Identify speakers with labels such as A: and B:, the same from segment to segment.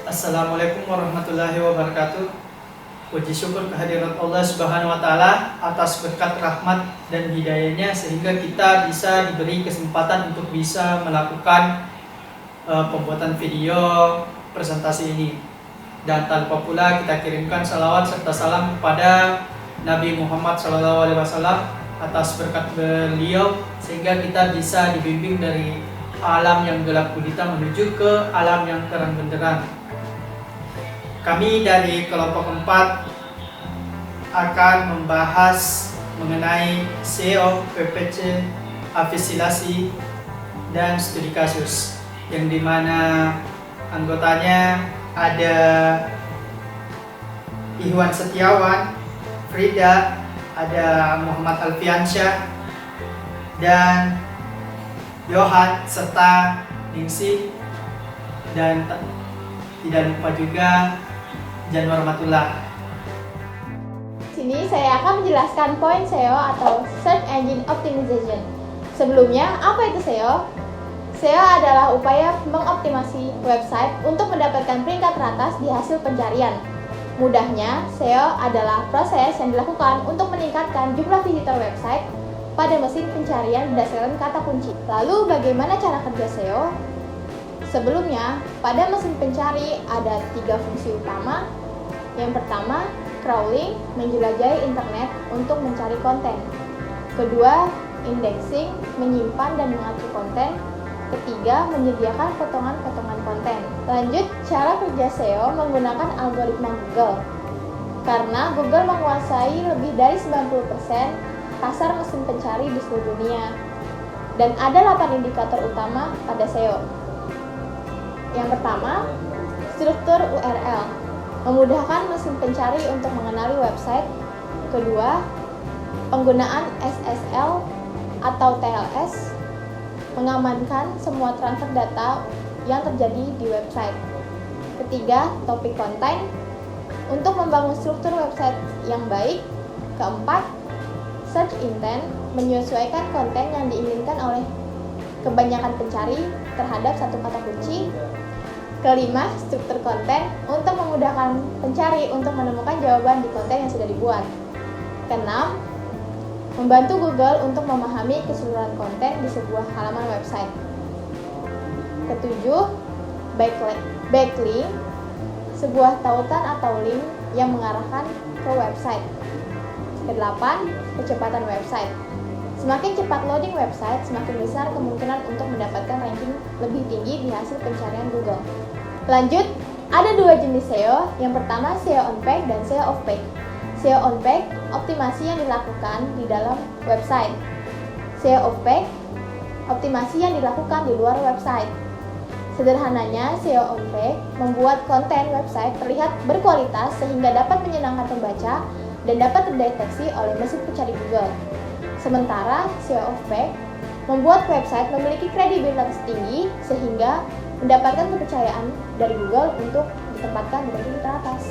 A: Assalamualaikum warahmatullahi wabarakatuh. Puji syukur kehadirat Allah Subhanahu wa taala atas berkat rahmat dan hidayahnya sehingga kita bisa diberi kesempatan untuk bisa melakukan pembuatan video presentasi ini. Dan tanpa pula kita kirimkan salawat serta salam kepada Nabi Muhammad SAW atas berkat beliau sehingga kita bisa dibimbing dari alam yang gelap gulita menuju ke alam yang terang benderang. Kami dari kelompok 4 akan membahas mengenai SEO, PPC, afisilasi, dan studi kasus, yang dimana anggotanya ada Ihwan Setiawan, Frida, ada Muhammad Alfiansyah, dan Yohan, serta Ningsih, dan tidak lupa juga Janwar Matullah.
B: Sini saya akan menjelaskan poin SEO atau Search Engine Optimization. Sebelumnya, apa itu SEO? SEO adalah upaya mengoptimasi website untuk mendapatkan peringkat teratas di hasil pencarian. Mudahnya, SEO adalah proses yang dilakukan untuk meningkatkan jumlah visitor website pada mesin pencarian berdasarkan kata kunci. Lalu, bagaimana cara kerja SEO? Sebelumnya, pada mesin pencari ada 3 fungsi utama. Yang pertama, crawling, menjelajahi internet untuk mencari konten. Kedua, indexing, menyimpan dan mengatur konten. Ketiga, menyediakan potongan-potongan konten. Lanjut, cara kerja SEO menggunakan algoritma Google. Karena Google menguasai lebih dari 90% pasar mesin pencari di seluruh dunia. Dan ada 8 indikator utama pada SEO. Yang pertama, struktur URL, memudahkan mesin pencari untuk mengenali website. Kedua, penggunaan SSL atau TLS, mengamankan semua transfer data yang terjadi di website. Ketiga, topik konten, untuk membangun struktur website yang baik. Keempat, search intent, menyesuaikan konten yang diinginkan oleh kebanyakan pencari terhadap satu kata kunci. Kelima, struktur konten, untuk memudahkan pencari untuk menemukan jawaban di konten yang sudah dibuat. Keenam, membantu Google untuk memahami keseluruhan konten di sebuah halaman website. Ketujuh, backlink, sebuah tautan atau link yang mengarahkan ke website. Kedelapan, kecepatan website. Semakin cepat loading website, semakin besar kemungkinan untuk mendapatkan ranking lebih tinggi di hasil pencarian Google. Lanjut, ada 2 jenis SEO. Yang pertama, SEO on-page dan SEO off-page. SEO on-page, optimasi yang dilakukan di dalam website. SEO off-page, optimasi yang dilakukan di luar website. Sederhananya, SEO on-page membuat konten website terlihat berkualitas sehingga dapat menyenangkan pembaca dan dapat terdeteksi oleh mesin pencari Google. Sementara SEO off-page membuat website memiliki kredibilitas tinggi sehingga mendapatkan kepercayaan dari Google untuk ditempatkan di ranking teratas.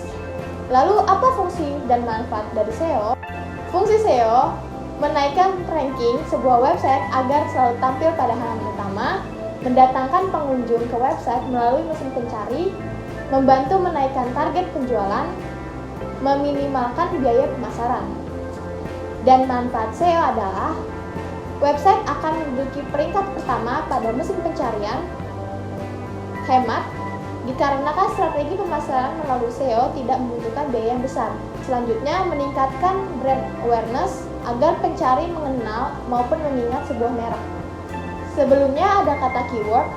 B: Lalu apa fungsi dan manfaat dari SEO? Fungsi SEO menaikkan ranking sebuah website agar selalu tampil pada halaman utama, mendatangkan pengunjung ke website melalui mesin pencari, membantu menaikkan target penjualan, meminimalkan biaya pemasaran. Dan manfaat SEO adalah website akan menduduki peringkat pertama pada mesin pencarian, hemat, dikarenakan strategi pemasaran melalui SEO tidak membutuhkan biaya yang besar. Selanjutnya, meningkatkan brand awareness agar pencari mengenal maupun mengingat sebuah merek. Sebelumnya ada kata keyword.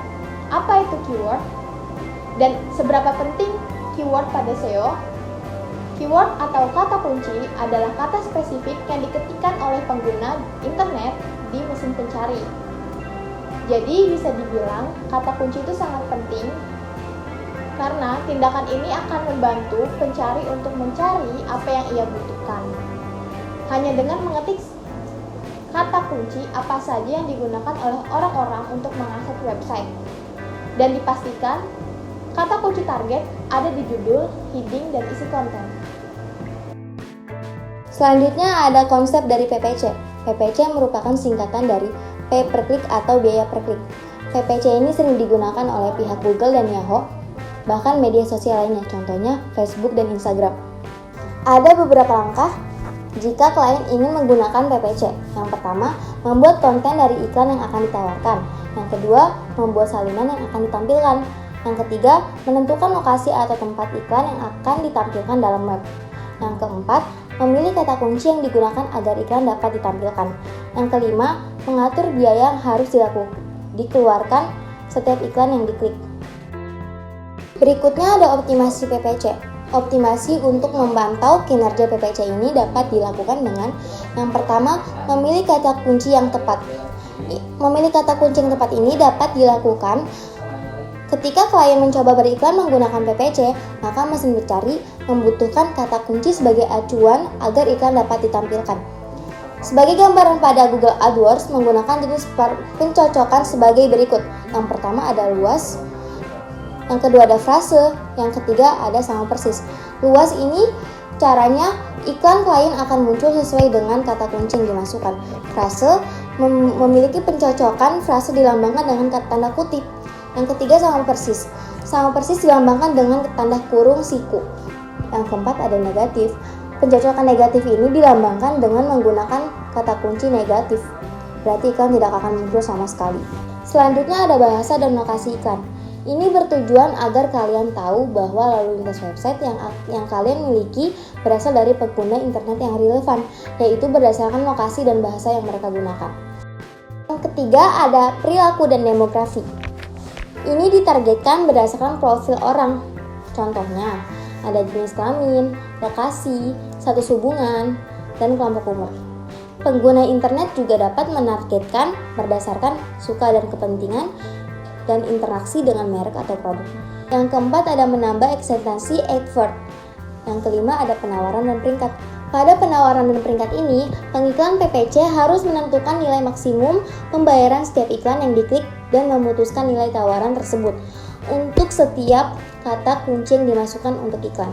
B: Apa itu keyword? Dan seberapa penting keyword pada SEO? Keyword atau kata kunci adalah kata spesifik yang diketikkan oleh pengguna internet di mesin pencari. Jadi bisa dibilang kata kunci itu sangat penting karena tindakan ini akan membantu pencari untuk mencari apa yang ia butuhkan. Hanya dengan mengetik kata kunci apa saja yang digunakan oleh orang-orang untuk mengakses website. Dan dipastikan kata kunci target ada di judul, heading, dan isi konten.
C: Selanjutnya ada konsep dari PPC. PPC merupakan singkatan dari pay per click atau biaya per klik. PPC ini sering digunakan oleh pihak Google dan Yahoo bahkan media sosial lainnya, contohnya Facebook dan Instagram. Ada beberapa langkah jika klien ingin menggunakan PPC. Yang pertama, membuat konten dari iklan yang akan ditawarkan. Yang kedua, membuat salinan yang akan ditampilkan. Yang ketiga, menentukan lokasi atau tempat iklan yang akan ditampilkan dalam web. Yang keempat, memilih kata kunci yang digunakan agar iklan dapat ditampilkan. Yang kelima, mengatur biaya yang harus dikeluarkan setiap iklan yang diklik. Berikutnya ada optimasi PPC. Optimasi untuk memantau kinerja PPC ini dapat dilakukan dengan yang pertama, memilih kata kunci yang tepat. Memilih kata kunci yang tepat ini dapat dilakukan ketika klien mencoba beriklan menggunakan PPC, maka mesin pencari membutuhkan kata kunci sebagai acuan agar iklan dapat ditampilkan. Sebagai gambaran pada Google AdWords menggunakan jenis pencocokan sebagai berikut. Yang pertama ada luas, yang kedua ada frase, yang ketiga ada sama persis. Luas ini caranya iklan klien akan muncul sesuai dengan kata kunci yang dimasukkan. Frase memiliki pencocokan, frase dilambangkan dengan tanda kutip. Yang ketiga sama persis. Sama persis dilambangkan dengan tanda kurung siku. Yang keempat ada negatif. Pencocokan negatif ini dilambangkan dengan menggunakan kata kunci negatif. Berarti iklan tidak akan muncul sama sekali. Selanjutnya ada bahasa dan lokasi iklan. Ini bertujuan agar kalian tahu bahwa lalu lintas website yang kalian miliki berasal dari pengguna internet yang relevan, yaitu berdasarkan lokasi dan bahasa yang mereka gunakan. Yang ketiga ada perilaku dan demografi. Ini ditargetkan berdasarkan profil orang. Contohnya, ada jenis kelamin, lokasi, status hubungan, dan kelompok umur. Pengguna internet juga dapat menargetkan berdasarkan suka dan kepentingan dan interaksi dengan merek atau produk. Yang keempat ada menambah ekstensi advert. Yang kelima ada penawaran dan peringkat. Pada penawaran dan peringkat ini, pengiklan PPC harus menentukan nilai maksimum pembayaran setiap iklan yang diklik dan memutuskan nilai tawaran tersebut untuk setiap kata kunci yang dimasukkan untuk iklan.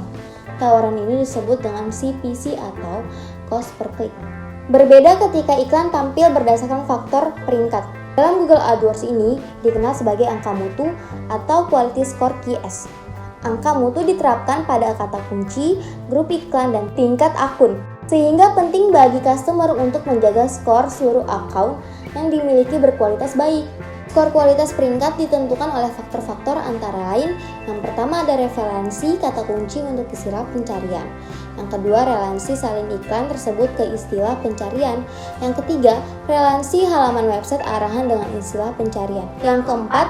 C: Tawaran ini disebut dengan CPC atau cost per click. Berbeda ketika iklan tampil berdasarkan faktor peringkat. Dalam Google AdWords ini dikenal sebagai angka mutu atau quality score QS. Angka mutu diterapkan pada kata kunci, grup iklan, dan tingkat akun. Sehingga penting bagi customer untuk menjaga skor seluruh akun yang dimiliki berkualitas baik. Skor kualitas peringkat ditentukan oleh faktor-faktor antara lain. Yang pertama ada referensi kata kunci untuk istilah pencarian. Yang kedua, relansi salin iklan tersebut ke istilah pencarian. Yang ketiga, relansi halaman website arahan dengan istilah pencarian. Yang keempat,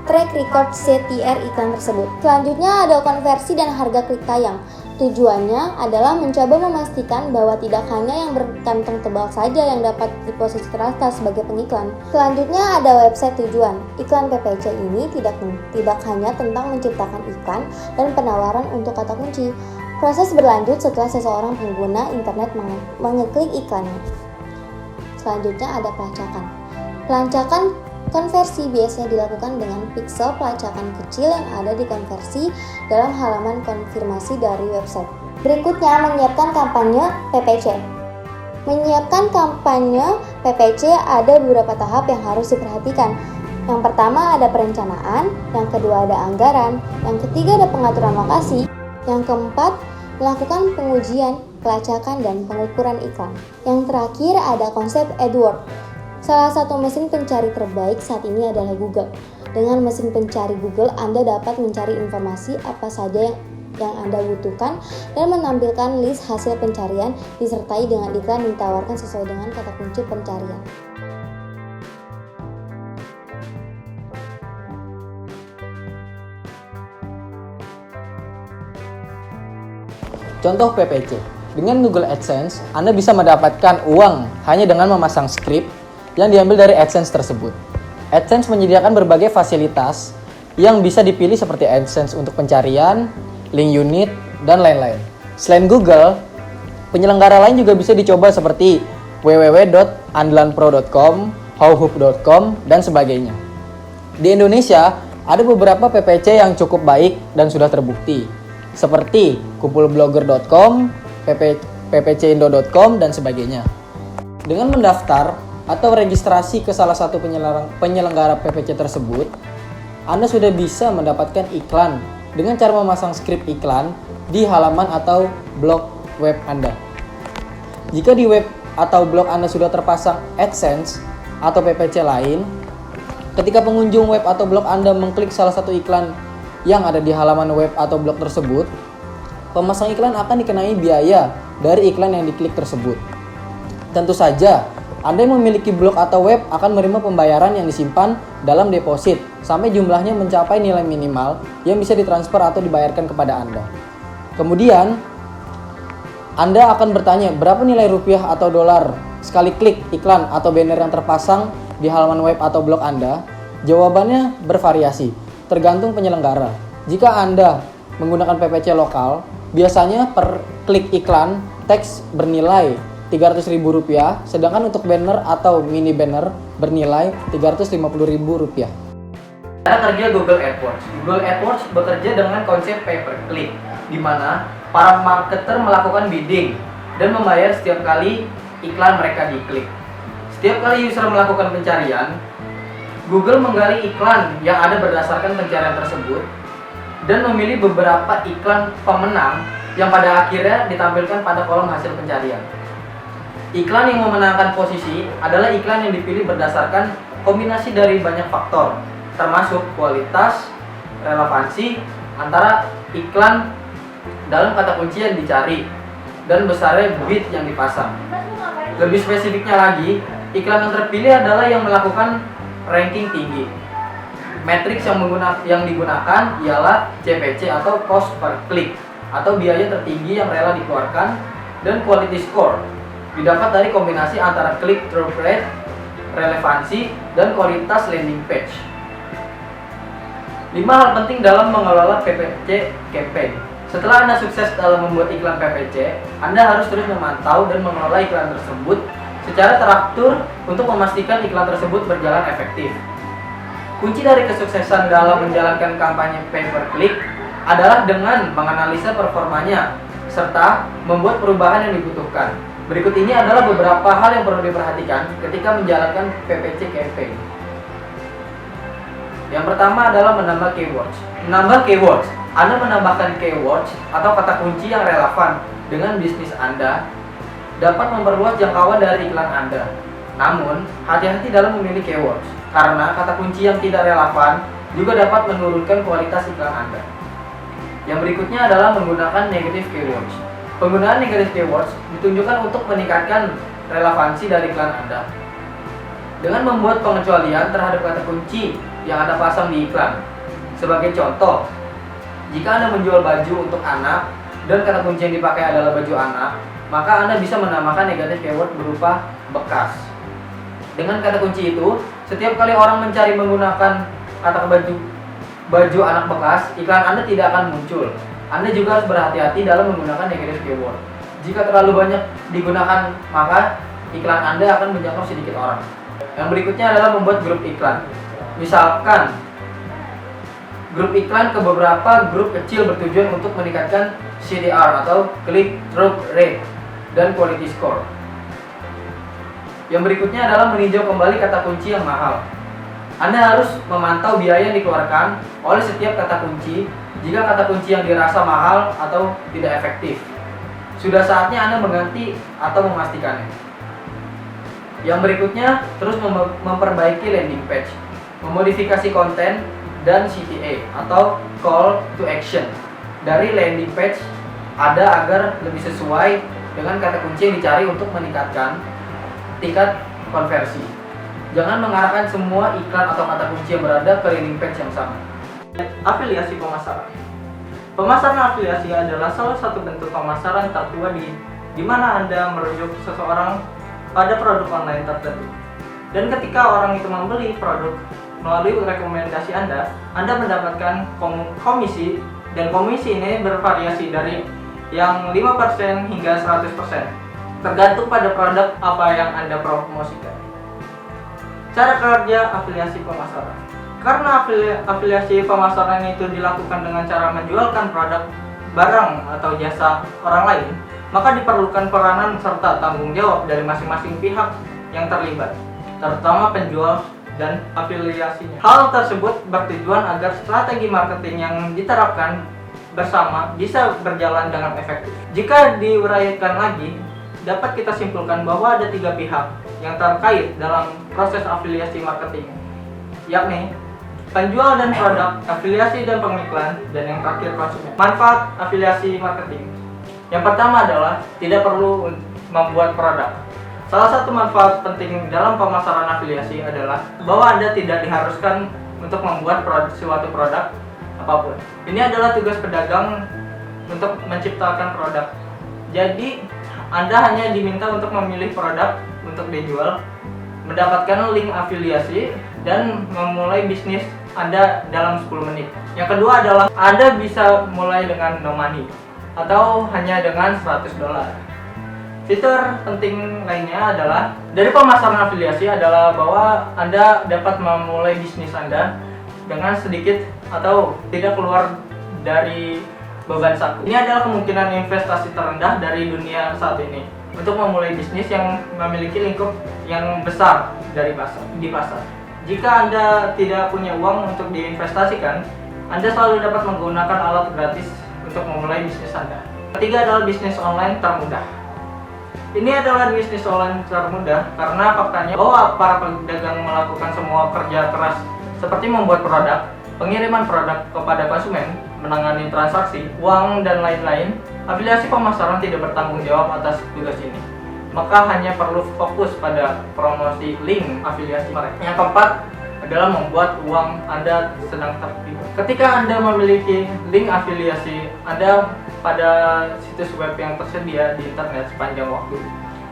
C: track record CTR iklan tersebut. Selanjutnya ada konversi dan harga klik tayang. Tujuannya adalah mencoba memastikan bahwa tidak hanya yang berkantong tebal saja yang dapat diposisi teratas sebagai pengiklan. Selanjutnya ada website tujuan. Iklan PPC ini tidak hanya tentang menciptakan iklan dan penawaran untuk kata kunci. Proses berlanjut setelah seseorang pengguna internet mengeklik iklannya. Selanjutnya ada pelacakan. Pelacakan konversi biasanya dilakukan dengan pixel pelacakan kecil yang ada di konversi dalam halaman konfirmasi dari website. Berikutnya, menyiapkan kampanye PPC. Menyiapkan kampanye PPC ada beberapa tahap yang harus diperhatikan. Yang pertama ada perencanaan, yang kedua ada anggaran, yang ketiga ada pengaturan lokasi, yang keempat melakukan pengujian, pelacakan, dan pengukuran iklan. Yang terakhir ada konsep AdWords. Salah satu mesin pencari terbaik saat ini adalah Google. Dengan mesin pencari Google, Anda dapat mencari informasi apa saja yang Anda butuhkan dan menampilkan list hasil pencarian disertai dengan iklan yang ditawarkan sesuai dengan kata kunci pencarian.
D: Contoh PPC. Dengan Google AdSense, Anda bisa mendapatkan uang hanya dengan memasang skrip yang diambil dari AdSense tersebut. AdSense menyediakan berbagai fasilitas yang bisa dipilih seperti AdSense untuk pencarian, link unit, dan lain-lain. Selain Google, penyelenggara lain juga bisa dicoba seperti www.andalanpro.com, howhub.com, dan sebagainya. Di Indonesia, ada beberapa PPC yang cukup baik dan sudah terbukti, seperti kumpulblogger.com, ppcindo.com, dan sebagainya. Dengan mendaftar atau registrasi ke salah satu penyelenggara PPC tersebut, Anda sudah bisa mendapatkan iklan dengan cara memasang skrip iklan di halaman atau blog web Anda. Jika di web atau blog Anda sudah terpasang AdSense atau PPC lain, ketika pengunjung web atau blog Anda mengklik salah satu iklan yang ada di halaman web atau blog tersebut, pemasang iklan akan dikenai biaya dari iklan yang diklik tersebut. Tentu saja, Anda yang memiliki blog atau web akan menerima pembayaran yang disimpan dalam deposit sampai jumlahnya mencapai nilai minimal yang bisa ditransfer atau dibayarkan kepada Anda. Kemudian, Anda akan bertanya berapa nilai rupiah atau dolar sekali klik iklan atau banner yang terpasang di halaman web atau blog Anda. Jawabannya bervariasi, tergantung penyelenggara. Jika Anda menggunakan PPC lokal, biasanya per klik iklan teks bernilai Rp300.000, sedangkan untuk banner atau mini banner bernilai Rp350.000.
A: Cara kerja Google AdWords. Google AdWords bekerja dengan konsep pay per click, di mana para marketer melakukan bidding dan membayar setiap kali iklan mereka diklik. Setiap kali user melakukan pencarian, Google menggali iklan yang ada berdasarkan pencarian tersebut dan memilih beberapa iklan pemenang yang pada akhirnya ditampilkan pada kolom hasil pencarian. Iklan yang memenangkan posisi adalah iklan yang dipilih berdasarkan kombinasi dari banyak faktor, termasuk kualitas, relevansi antara iklan dalam kata kunci yang dicari, dan besarnya bid yang dipasang. Lebih spesifiknya lagi, iklan yang terpilih adalah yang melakukan ranking tinggi. Matriks yang digunakan ialah CPC atau cost per click, atau biaya tertinggi yang rela dikeluarkan, dan quality score didapat dari kombinasi antara click-through rate, relevansi, dan kualitas landing page. 5 hal penting dalam mengelola PPC campaign. Setelah Anda sukses dalam membuat iklan PPC, Anda harus terus memantau dan mengelola iklan tersebut secara teratur untuk memastikan iklan tersebut berjalan efektif. Kunci dari kesuksesan dalam menjalankan kampanye pay per click adalah dengan menganalisa performanya serta membuat perubahan yang dibutuhkan. Berikut ini adalah beberapa hal yang perlu diperhatikan ketika menjalankan PPC campaign. Yang pertama adalah menambah keywords. Menambah keywords, Anda menambahkan keywords atau kata kunci yang relevan dengan bisnis Anda dapat memperluas jangkauan dari iklan Anda. Namun, hati-hati dalam memilih keywords, karena kata kunci yang tidak relevan juga dapat menurunkan kualitas iklan Anda. Yang berikutnya adalah menggunakan negative keywords. Penggunaan negative keywords ditunjukkan untuk meningkatkan relevansi dari iklan Anda. Dengan membuat pengecualian terhadap kata kunci yang Anda pasang di iklan. Sebagai contoh, jika Anda menjual baju untuk anak dan kata kunci yang dipakai adalah baju anak, maka Anda bisa menambahkan negative keyword berupa bekas. Dengan kata kunci itu, setiap kali orang mencari menggunakan kata baju anak bekas, iklan Anda tidak akan muncul. Anda juga harus berhati-hati dalam menggunakan negative keyword. Jika terlalu banyak digunakan, maka iklan Anda akan menjangkau sedikit orang. Yang berikutnya adalah membuat grup iklan. Misalkan, grup iklan ke beberapa grup kecil bertujuan untuk meningkatkan CTR atau click-through rate dan quality score. Yang berikutnya adalah meninjau kembali kata kunci yang mahal. Anda harus memantau biaya yang dikeluarkan oleh setiap kata kunci jika kata kunci yang dirasa mahal atau tidak efektif. Sudah saatnya Anda mengganti atau memastikannya. Yang berikutnya, terus memperbaiki landing page, memodifikasi konten dan CTA atau call to action dari landing page ada agar lebih sesuai dengan kata kunci yang dicari untuk meningkatkan tingkat konversi. Jangan mengarahkan semua iklan atau kata kunci yang berada ke landing page yang sama. Afiliasi pemasaran. Pemasaran afiliasi adalah salah satu bentuk pemasaran tertua di mana Anda merujuk seseorang pada produk online tertentu. Dan ketika orang itu membeli produk melalui rekomendasi Anda mendapatkan komisi, dan komisi ini bervariasi dari yang 5% hingga 100%, tergantung pada produk apa yang Anda promosikan. Cara kerja afiliasi pemasaran. Karena afiliasi pemasaran itu dilakukan dengan cara menjualkan produk, barang, atau jasa orang lain, maka diperlukan peranan serta tanggung jawab dari masing-masing pihak yang terlibat, terutama penjual dan afiliasinya. Hal tersebut bertujuan agar strategi marketing yang diterapkan bersama bisa berjalan dengan efektif. Jika diuraikan lagi, dapat kita simpulkan bahwa ada 3 pihak yang terkait dalam proses afiliasi marketing, yakni penjual dan produk, afiliasi dan pengiklan, dan yang terakhir konsumen. Manfaat afiliasi marketing. Yang pertama adalah tidak perlu membuat produk. Salah satu manfaat penting dalam pemasaran afiliasi adalah bahwa Anda tidak diharuskan untuk membuat suatu produk apapun. Ini adalah tugas pedagang untuk menciptakan produk. Jadi, Anda hanya diminta untuk memilih produk untuk dijual, mendapatkan link afiliasi, dan memulai bisnis Anda dalam 10 menit. Yang kedua adalah Anda bisa mulai dengan no money atau hanya dengan $100. Fitur penting lainnya adalah dari pemasaran afiliasi adalah bahwa Anda dapat memulai bisnis Anda dengan sedikit atau tidak keluar dari beban saku. Ini adalah kemungkinan investasi terendah dari dunia saat ini untuk memulai bisnis yang memiliki lingkup yang besar di pasar. Jika Anda tidak punya uang untuk diinvestasikan, Anda selalu dapat menggunakan alat gratis untuk memulai bisnis Anda. Ketiga adalah bisnis online termudah. Ini adalah bisnis online termudah karena faktanya bahwa para pedagang melakukan semua kerja keras seperti membuat produk, pengiriman produk kepada konsumen, menangani transaksi, uang, dan lain-lain. Afiliasi pemasaran tidak bertanggung jawab atas tugas ini. Maka hanya perlu fokus pada promosi link afiliasi mereka. Yang keempat adalah membuat uang Anda sedang tertidur. Ketika Anda memiliki link afiliasi Anda pada situs web yang tersedia di internet sepanjang waktu,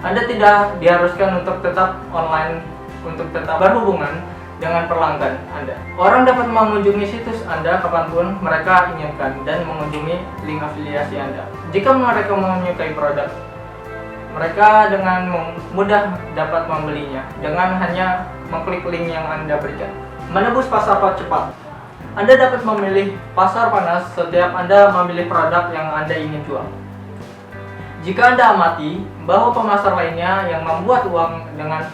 A: Anda tidak diharuskan untuk tetap online, untuk tetap berhubungan dengan pelanggan Anda. Orang dapat mengunjungi situs Anda kapanpun mereka inginkan dan mengunjungi link afiliasi Anda. Jika mereka menyukai produk, mereka dengan mudah dapat membelinya dengan hanya mengklik link yang Anda berikan. Menembus pasar cepat. Anda dapat memilih pasar panas setiap Anda memilih produk yang Anda ingin jual. Jika Anda amati bahwa pemasar lainnya yang membuat uang dengan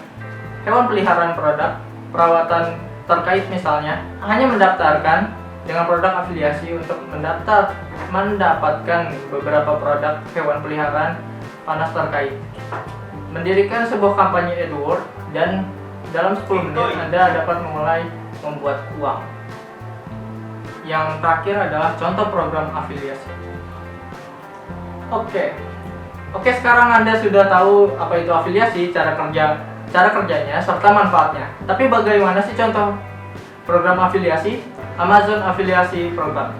A: hewan peliharaan produk, perawatan terkait misalnya, hanya mendaftarkan dengan produk afiliasi untuk mendapatkan beberapa produk hewan peliharaan panas terkait. Mendirikan sebuah kampanye AdWords dan dalam 10 menit Anda dapat memulai membuat uang. Yang terakhir adalah contoh program afiliasi. Oke, sekarang Anda sudah tahu apa itu afiliasi, cara kerjanya, serta manfaatnya. Tapi bagaimana sih contoh program afiliasi? Amazon Afiliasi Program.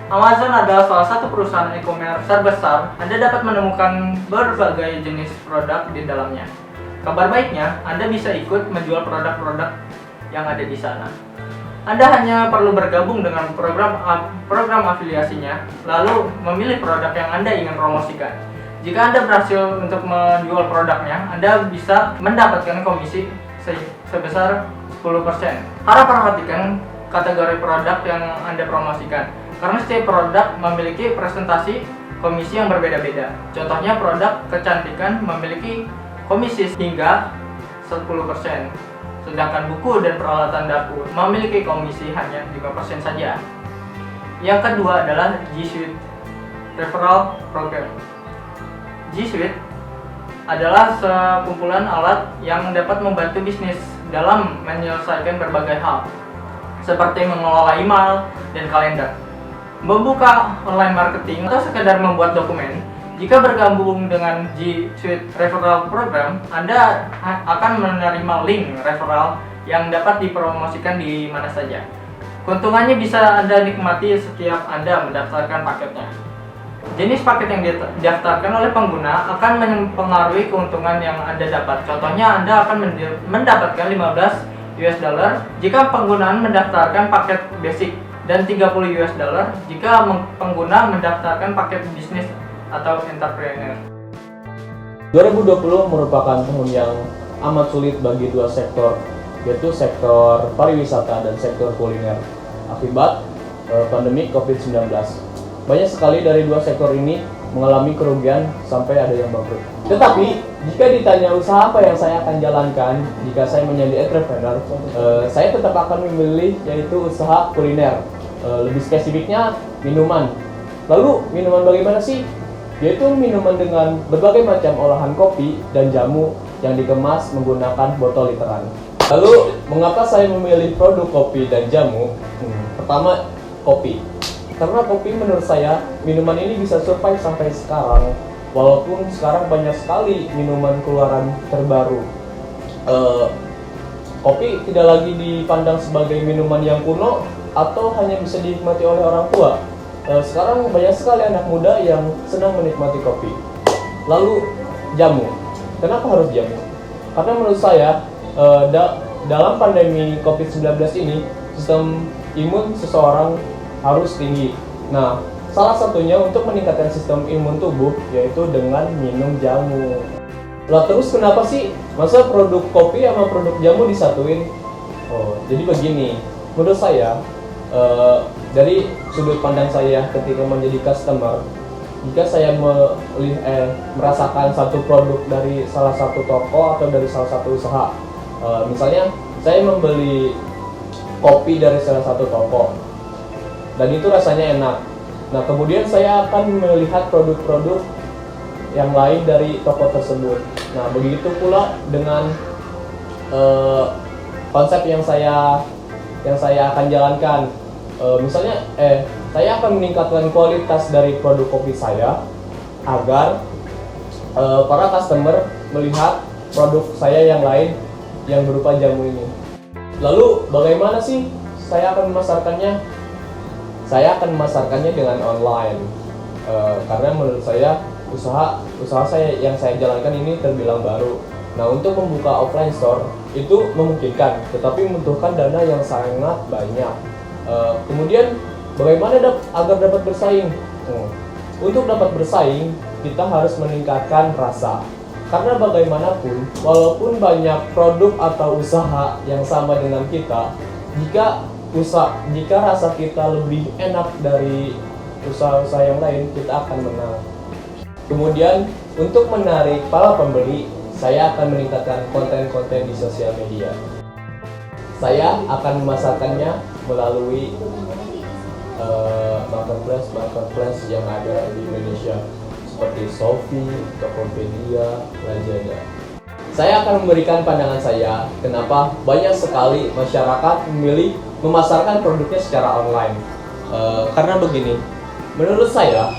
A: Amazon adalah salah satu perusahaan e-commerce terbesar. Anda dapat menemukan berbagai jenis produk di dalamnya. Kabar baiknya, Anda bisa ikut menjual produk-produk yang ada di sana. Anda hanya perlu bergabung dengan program afiliasinya, lalu memilih produk yang Anda ingin promosikan. Jika Anda berhasil untuk menjual produknya, Anda bisa mendapatkan komisi sebesar 10%. Harap perhatikan kategori produk yang Anda promosikan, karena setiap produk memiliki presentasi komisi yang berbeda-beda. Contohnya produk kecantikan memiliki komisi hingga 10%. Sedangkan buku dan peralatan dapur memiliki komisi hanya 5% saja. Yang kedua adalah G Suite Referral Program. G Suite adalah sekumpulan alat yang dapat membantu bisnis dalam menyelesaikan berbagai hal, seperti mengelola email dan kalender, membuka online marketing, atau sekedar membuat dokumen. Jika bergabung dengan G Suite Referral Program, Anda akan menerima link referral yang dapat dipromosikan di mana saja. Keuntungannya bisa Anda nikmati setiap Anda mendaftarkan paketnya. Jenis paket yang didaftarkan oleh pengguna akan mempengaruhi keuntungan yang Anda dapat. Contohnya, Anda akan mendapatkan $15 jika penggunaan mendaftarkan paket basic dan $30 jika pengguna mendaftarkan paket bisnis atau entrepreneur.
E: 2020 merupakan tahun yang amat sulit bagi dua sektor, yaitu sektor pariwisata dan sektor kuliner akibat pandemi COVID-19. Banyak sekali dari dua sektor ini mengalami kerugian sampai ada yang bangkrut. Tetapi jika ditanya usaha apa yang saya akan jalankan jika saya menjadi entrepreneur, saya tetap akan memilih yaitu usaha kuliner. Lebih spesifiknya minuman. Lalu minuman bagaimana sih? Yaitu minuman dengan berbagai macam olahan kopi dan jamu yang dikemas menggunakan botol literan. Lalu mengapa saya memilih produk kopi dan jamu? Pertama, kopi. Karena kopi menurut saya minuman ini bisa survive sampai sekarang. Walaupun sekarang banyak sekali minuman keluaran terbaru. Kopi tidak lagi dipandang sebagai minuman yang kuno atau hanya bisa dinikmati oleh orang tua. Sekarang banyak sekali anak muda yang senang menikmati kopi. Lalu jamu. Kenapa harus jamu? Karena menurut saya dalam pandemi COVID-19 ini sistem imun seseorang harus tinggi. Nah, salah satunya untuk meningkatkan sistem imun tubuh yaitu dengan minum jamu. Lah terus kenapa sih masa produk kopi sama produk jamu disatuin? Jadi begini, menurut saya dari sudut pandang saya ketika menjadi customer, jika saya merasakan satu produk dari salah satu toko atau dari salah satu usaha, misalnya saya membeli kopi dari salah satu toko dan itu rasanya enak. Nah, kemudian saya akan melihat produk-produk yang lain dari toko tersebut. Nah, begitu pula dengan konsep yang saya akan jalankan. Misalnya, saya akan meningkatkan kualitas dari produk kopi saya agar para customer melihat produk saya yang lain yang berupa jamu ini. Lalu, bagaimana sih saya akan memasarkannya? Saya akan memasarkannya dengan online, karena menurut saya usaha saya yang saya jalankan ini terbilang baru. Nah, untuk membuka offline store itu memungkinkan, tetapi membutuhkan dana yang sangat banyak. Kemudian bagaimana agar dapat bersaing? Untuk dapat bersaing, kita harus meningkatkan rasa. Karena bagaimanapun, walaupun banyak produk atau usaha yang sama dengan kita, jika rasa kita lebih enak dari usaha-usaha yang lain, kita akan menang. Kemudian, untuk menarik para pembeli, saya akan meningkatkan konten-konten di sosial media. Saya akan memasarkannya melalui marketplace yang ada di Indonesia seperti Shopee, Tokopedia, Lazada. Saya akan memberikan pandangan saya kenapa banyak sekali masyarakat memilih memasarkan produknya secara online. Karena begini, menurut saya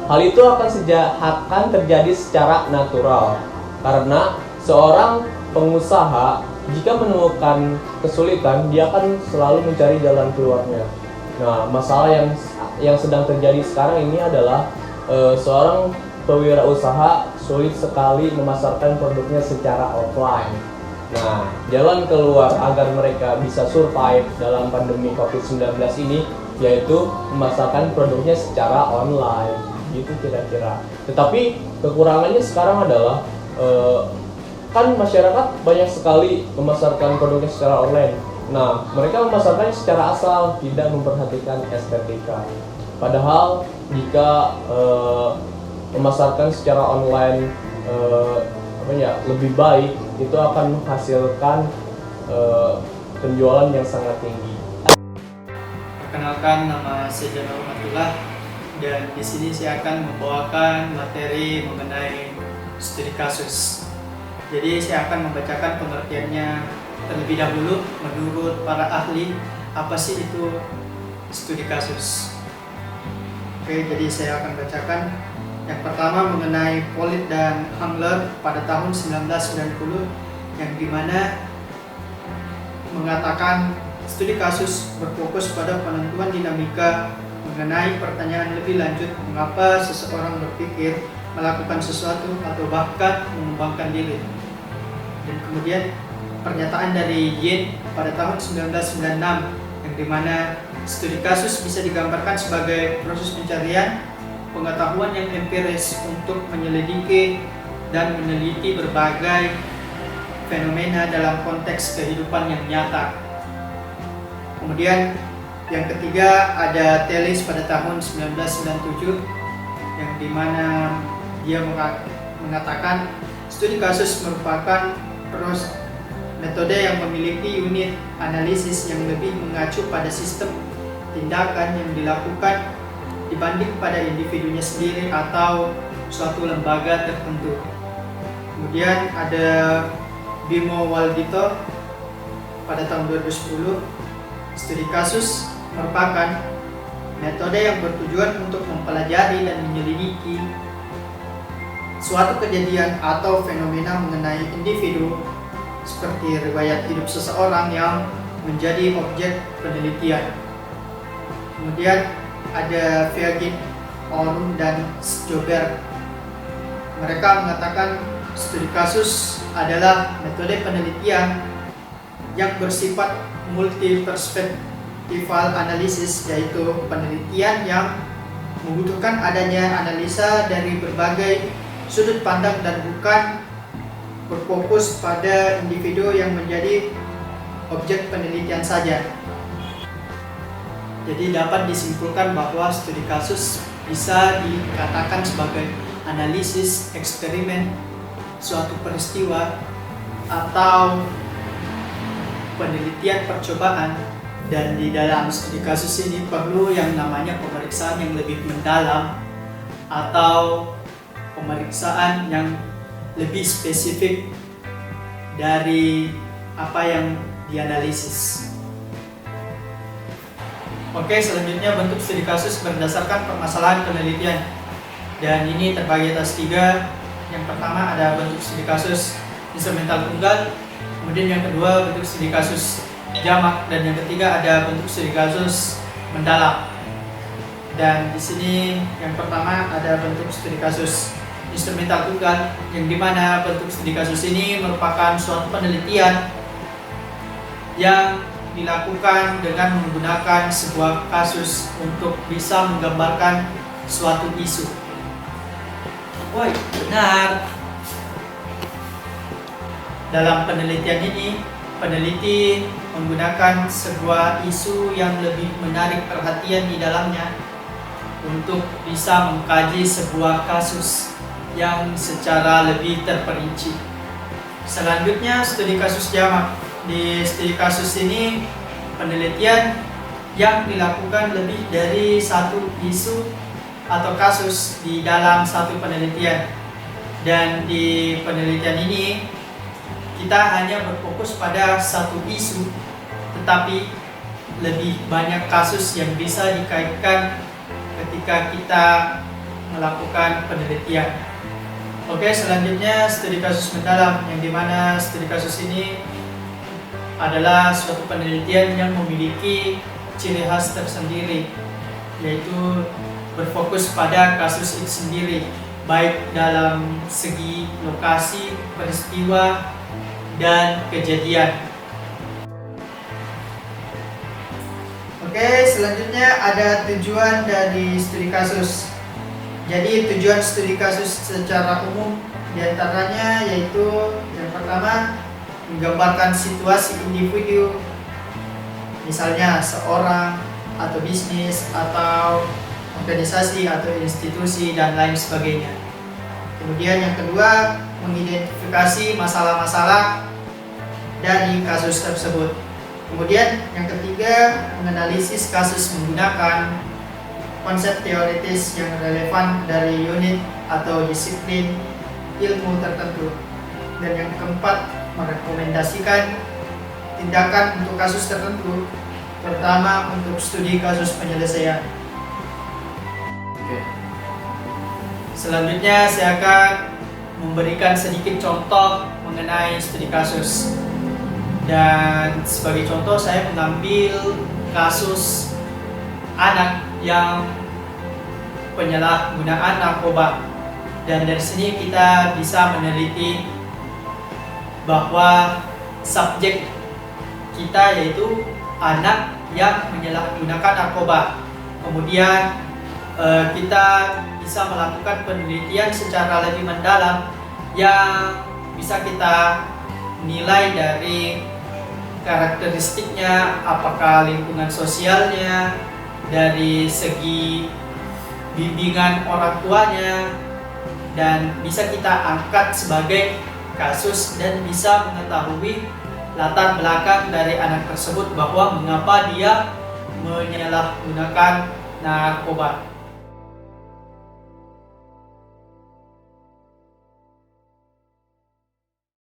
E: hal itu akan terjadi secara natural. Karena seorang pengusaha jika menemukan kesulitan, dia akan selalu mencari jalan keluarnya. Nah, masalah yang sedang terjadi sekarang ini adalah seorang pewirausaha sulit sekali memasarkan produknya secara offline. Nah, jalan keluar agar mereka bisa survive dalam pandemi COVID-19 ini yaitu memasarkan produknya secara online, gitu kira-kira. Tetapi kekurangannya sekarang adalah kan masyarakat banyak sekali memasarkan produknya secara online. Nah, mereka memasarkannya secara asal, tidak memperhatikan estetika. Padahal jika memasarkan secara online lebih baik, itu akan menghasilkan penjualan yang sangat tinggi.
A: Perkenalkan, nama saya Jamal Matullah dan di sini saya akan membawakan materi mengenai studi kasus. Jadi saya akan membacakan pengertiannya terlebih dahulu menurut para ahli apa sih itu studi kasus. Oke, jadi saya akan bacakan. Yang pertama mengenai Pollitt dan Hangler pada tahun 1990 yang dimana mengatakan studi kasus berfokus pada penentuan dinamika mengenai pertanyaan lebih lanjut mengapa seseorang berpikir melakukan sesuatu atau bahkan mengembangkan diri. Dan kemudian pernyataan dari Yin pada tahun 1996 yang dimana studi kasus bisa digambarkan sebagai proses pencarian pengetahuan yang empiris untuk menyelidiki dan meneliti berbagai fenomena dalam konteks kehidupan yang nyata. Kemudian yang ketiga ada Telis pada tahun 1997 yang dimana dia mengatakan studi kasus merupakan metode yang memiliki unit analisis yang lebih mengacu pada sistem tindakan yang dilakukan dibanding pada individunya sendiri atau suatu lembaga tertentu. Kemudian ada Bimo Waldito pada tahun 2010, studi kasus merupakan metode yang bertujuan untuk mempelajari dan menyelidiki suatu kejadian atau fenomena mengenai individu seperti riwayat hidup seseorang yang menjadi objek penelitian. Kemudian ada Feagin, Orum, dan Sjoberg. Mereka mengatakan studi kasus adalah metode penelitian yang bersifat multiperspektifal analisis, yaitu penelitian yang membutuhkan adanya analisa dari berbagai sudut pandang dan bukan berfokus pada individu yang menjadi objek penelitian saja. Jadi dapat disimpulkan bahwa studi kasus bisa dikatakan sebagai analisis eksperimen suatu peristiwa atau penelitian percobaan, dan di dalam studi kasus ini perlu yang namanya pemeriksaan yang lebih mendalam atau pemeriksaan yang lebih spesifik dari apa yang dianalisis. Oke, selanjutnya bentuk studi kasus berdasarkan permasalahan penelitian, dan ini terbagi atas 3. Yang pertama ada bentuk studi kasus instrumental tunggal, kemudian yang kedua bentuk studi kasus jamak, dan yang ketiga ada bentuk studi kasus mendalam. Dan di sini yang pertama ada bentuk studi kasus instrumental tunggal, yang dimana bentuk studi kasus ini merupakan suatu penelitian yang dilakukan dengan menggunakan sebuah kasus untuk bisa menggambarkan suatu isu. Woi, benar. Dalam penelitian ini, peneliti menggunakan sebuah isu yang lebih menarik perhatian di dalamnya untuk bisa mengkaji sebuah kasus yang secara lebih terperinci. Selanjutnya, studi kasus jamak. Di studi kasus ini, penelitian yang dilakukan lebih dari satu isu atau kasus di dalam satu penelitian. Dan di penelitian ini, kita hanya berfokus pada satu isu, tetapi lebih banyak kasus yang bisa dikaitkan ketika kita melakukan penelitian. Oke, selanjutnya studi kasus mendalam, yang dimana studi kasus ini adalah suatu penelitian yang memiliki ciri khas tersendiri, yaitu berfokus pada kasus itu sendiri, baik dalam segi lokasi, peristiwa, dan kejadian. Oke, selanjutnya ada tujuan dari studi kasus. Jadi tujuan studi kasus secara umum diantaranya yaitu yang pertama, menggambarkan situasi individu, misalnya seorang atau bisnis atau organisasi atau institusi dan lain sebagainya. Kemudian yang kedua, mengidentifikasi masalah-masalah dari kasus tersebut. Kemudian yang ketiga, menganalisis kasus menggunakan konsep teoritis yang relevan dari unit atau disiplin ilmu tertentu. Dan yang keempat, merekomendasikan tindakan untuk kasus tertentu, terutama untuk studi kasus penyelesaian. Selanjutnya saya akan memberikan sedikit contoh mengenai studi kasus. Dan sebagai contoh saya mengambil kasus anak yang penyalahgunaan narkoba. Dan dari sini kita bisa meneliti bahwa subjek kita yaitu anak yang menyalahgunakan narkoba. Kemudian kita bisa melakukan penelitian secara lebih mendalam yang bisa kita nilai dari karakteristiknya, apakah lingkungan sosialnya, dari segi bimbingan orang tuanya, dan bisa kita angkat sebagai kasus dan bisa mengetahui latar belakang dari anak tersebut bahwa mengapa dia menyalahgunakan narkoba.